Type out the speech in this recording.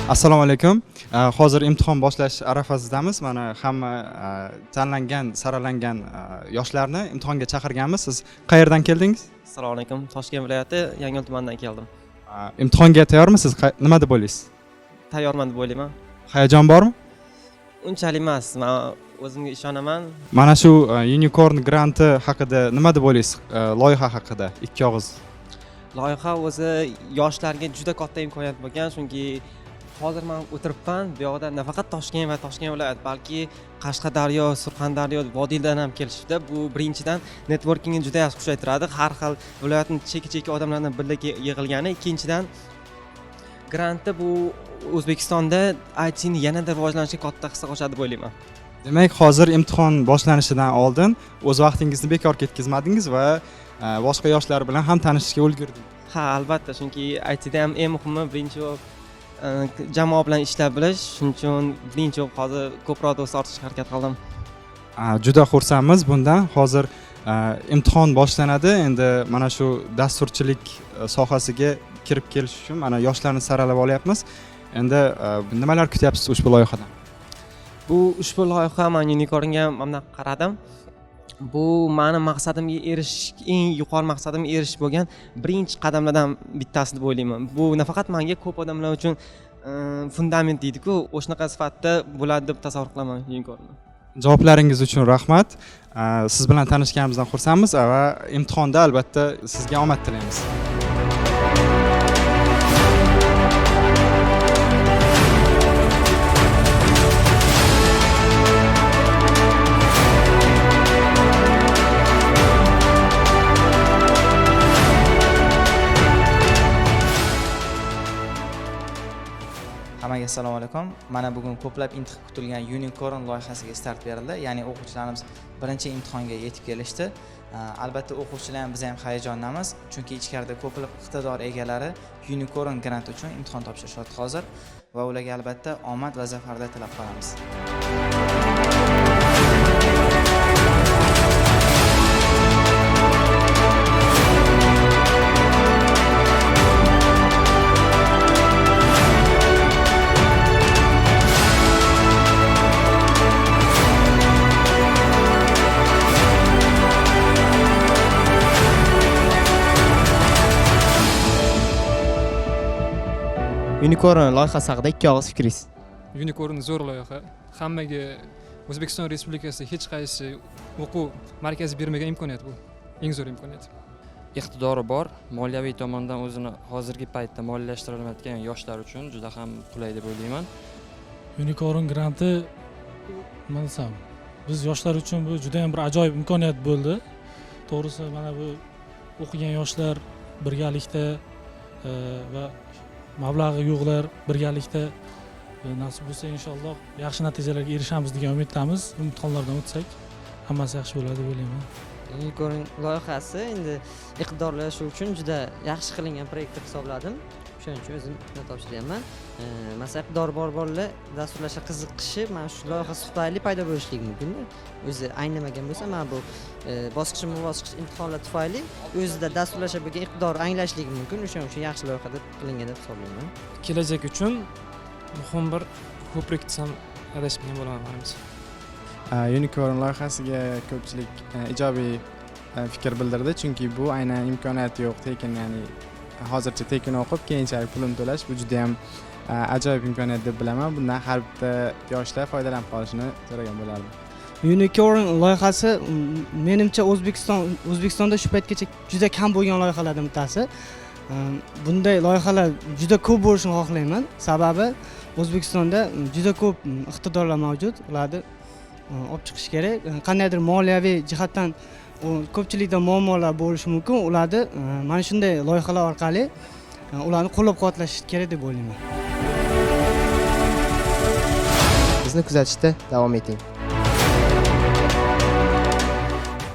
Assalomu alaykum. Hozir imtihon boshlash arafasidamiz. Mana hamma tanlangan, saralangan yoshlarni imtihonga chaqirganmiz. Siz qayerdan keldingiz? Assalomu alaykum. Toshkent viloyati Yangiyo'l tumanidan keldim. Imtihonga tayyormisiz? Nima deb o'ylaysiz? Tayyorman deb o'ylayman. Hayajon bormi? Unchalik emas. Men o'zimga ishonaman. Mana shu unicorn granti haqida nima deb o'ylaysiz? Loyiha haqida ikki og'iz. Loyiha o'zi yoshlarga juda katta imkoniyat bo'lgan, chunki hozir men o'tiribman, bu yoqda nafaqat Toshkent va Toshkent viloyati, balki Qashqadaryo, Surxondaryo, Vodiydan ham kelishdi. Bu birinchidan networkingni juda yaxshi kuchaytiradi. Har xil viloyatning cheki odamlardan birga yig'ilgani. Ikkinchidan granti bu O'zbekistonda ITni yanada rivojlanishga katta hissa qo'shadi deb o'ylayman. Demak, hozir imtihon boshlanishidan oldin o'z vaqtingizni bekor ketkazmadingiz va boshqa yoshlar bilan ham tanishishga ulgurdingiz. Ha, albatta, chunki ITda ham eng muhimi birinchi jamoa bilan ishlab bilish. Shuning uchun birinchi hozir ko'proq do'st ortishga harakat qildim. Juda xursandmiz bundan. Hozir imtihon boshlanadi. Endi mana shu dasturchilik sohasiga kirib kelish uchun mana yoshlarni saralab olyapmiz. Endi nimalar kutyapsiz ushbu loyihadan? Bu ushbu loyiha men unicornga mana qaradim. Bu meni maqsadimga eng yuqori maqsadimga erishish bo'lgan birinchi qadamlardan bittasi deb o'ylayman. Bu nafaqat menga, ko'p odamlar uchun fundament deydi-ku, o'shanaqa sifatda bo'ladi deb tasavvur qilaman unicornni. Javoblaringiz uchun rahmat. Siz bilan tanishganimizdan xursandmiz va imtihonda albatta sizga omad tilaymiz. Hammaga assalomu alaykum. Mana bugun ko'plab kutilgan unicorn loyihasiga start berildi. Ya'ni o'quvchilarimiz birinchi imtihonga yetib kelishdi. Albatta o'quvchilar ham biz ham hayajondamiz, chunki ichkarida ko'plab iqtidor egalari unicorn grant uchun imtihon topshirishyapti hozir va ularga albatta omad va zafarlar tilab qolamiz. Unicorn loyihasi haqida ikki og'iz fikringiz. Unicorn zo'r loyiha. Hammaga O'zbekiston Respublikasida hech qaysi o'quv markazi bermagan imkoniyat bu. Eng zo'r imkoniyat. Iqtidori bor, moliyaviy tomondan o'zini hozirgi paytda moliyalashtirib olmayotgan yoshlar uchun juda ham qulay deb o'ylayman. Unicorn granti nima desam, biz yoshlar uchun bu juda ham bir ajoyib imkoniyat bo'ldi. To'g'risi, mana bu o'qigan yoshlar birgalikda va mablag'i yo'qlar birgalikda nasib bo'lsa inshaalloh yaxshi natijalarga erishamiz degan umiddamiz. Imtihonlardan o'tsak hammasi yaxshi bo'ladi deb o'ylayman. Unicorn loyihasi endi iqtidorlash uchun juda yaxshi qilingan proyekt deb hisobladim. Shuning uchun o'zim topshirganman. Masalan, iqtidori bor bolalar dasturlashga qiziqishi mana shu loyiha tufayli paydo bo'lishligi mumkin. O'zi anglamagan bo'lsa, mana bu bosqichma-bosqich imtihonlar tufayli o'zida dasturlashga bo'lgan iqtidor anglashligi mumkin. O'shaning uchun yaxshi loyiha deb qilingan deb hisoblayman. Kelajak uchun muhim bir ko'prik desam adashmagan bo'laman menimcha. Unicorn loyihasiga ko'pchilik ijobiy fikr bildirdi, chunki bu aynan imkoniyati yo'q, tekin, ya'ni hozircha tekin o'qib, keyinchalik pulini to'lash bu juda ham ajoyib imkoniyat deb bilaman. Bundan har bitta yoshlar foydalanib qolishini so'ragan bo'lardim. Unicorn loyihasi menimcha O'zbekistonda shu paytgacha juda kam bo'lgan loyihalardan bittasi. Bunday loyihalar juda ko'p bo'lishini xohlayman. Sababi O'zbekistonda juda ko'p iqtidorlar mavjud. Ularni olib chiqish kerak. Qandaydir moliyaviy jihatdan ko'pchilikda muammolar bo'lishi mumkin. Ularni mana shunday loyihalar orqali ularni qo'llab-quvvatlash kerak deb o'ylayman. Bizni kuzatishda davom eting.